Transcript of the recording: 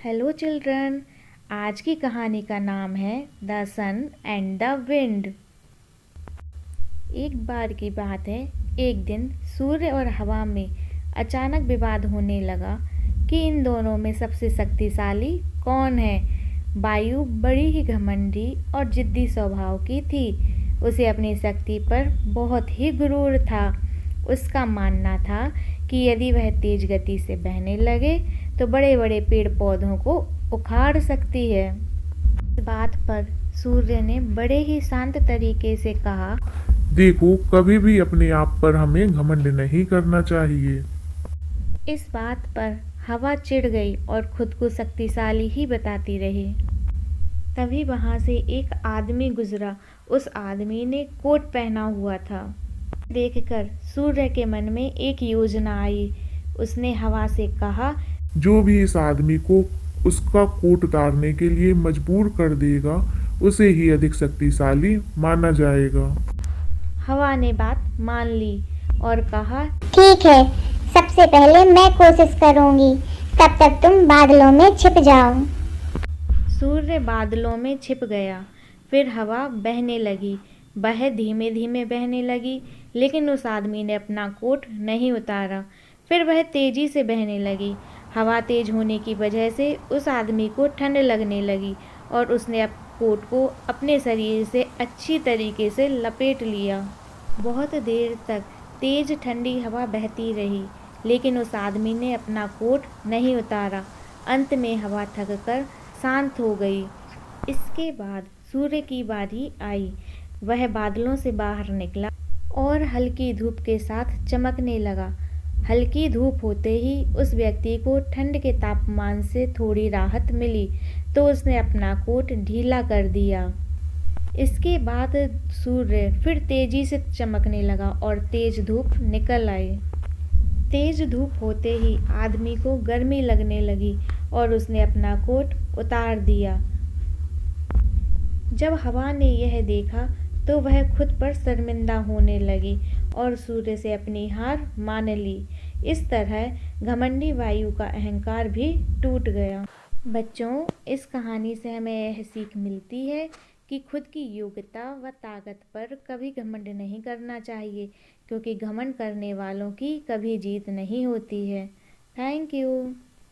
Hello children. आज की कहानी का नाम है the sun and the wind. एक बार की बात है, एक दिन सूर्य और हवा में अचानक विवाद होने लगा कि इन दोनों में सबसे शक्तिशाली कौन है। वायु बड़ी ही घमंडी और जिद्दी स्वभाव की थी। उसे अपनी शक्ति पर बहुत ही गुरूर था। उसका मानना था कि यदि वह तेज गति से बहने लगे तो बड़े बड़े पेड़ पौधों को उखाड़ सकती है। इस बात पर सूर्य ने बड़े ही शांत तरीके से कहा, देखो, कभी भी अपने आप पर हमें घमंड नहीं करना चाहिए। इस बात पर हवा चिढ़ गई और खुद को शक्तिशाली ही बताती रही। तभी वहां से एक आदमी गुजरा। उस आदमी ने कोट पहना हुआ था। देखकर सूर्य के मन में एक योजना आई। उसने हवा से कहा, जो भी इस आदमी को उसका कोट उतारने के लिए मजबूर कर देगा, उसे ही अधिक शक्तिशाली माना जाएगा। हवा ने बात मान ली और कहा, ठीक है, सबसे पहले मैं कोशिश करूंगी, तब तक तुम बादलों में छिप जाओ। सूर्य बादलों में छिप गया। फिर हवा बहने लगी। वह धीमे धीमे बहने लगी, लेकिन उस आदमी ने अपना कोट नहीं उतारा। फिर वह तेजी से बहने लगी। हवा तेज होने की वजह से उस आदमी को ठंड लगने लगी और उसने कोट को अपने शरीर से अच्छी तरीके से लपेट लिया। बहुत देर तक तेज ठंडी हवा बहती रही, लेकिन उस आदमी ने अपना कोट नहीं उतारा। अंत में हवा थककर शांत हो गई। इसके बाद सूर्य की बारी आई। वह बादलों से बाहर निकला और हल्की धूप के साथ चमकने लगा। हल्की धूप होते ही उस व्यक्ति को ठंड के तापमान से थोड़ी राहत मिली, तो उसने अपना कोट ढीला कर दिया। इसके बाद सूर्य फिर तेजी से चमकने लगा और तेज धूप निकल आई। तेज धूप होते ही आदमी को गर्मी लगने लगी और उसने अपना कोट उतार दिया। जब हवा ने यह देखा तो वह खुद पर शर्मिंदा होने लगी और सूर्य से अपनी हार मान ली। इस तरह घमंडी वायु का अहंकार भी टूट गया। बच्चों, इस कहानी से हमें यह सीख मिलती है कि खुद की योग्यता व ताकत पर कभी घमंड नहीं करना चाहिए, क्योंकि घमंड करने वालों की कभी जीत नहीं होती है। Thank you.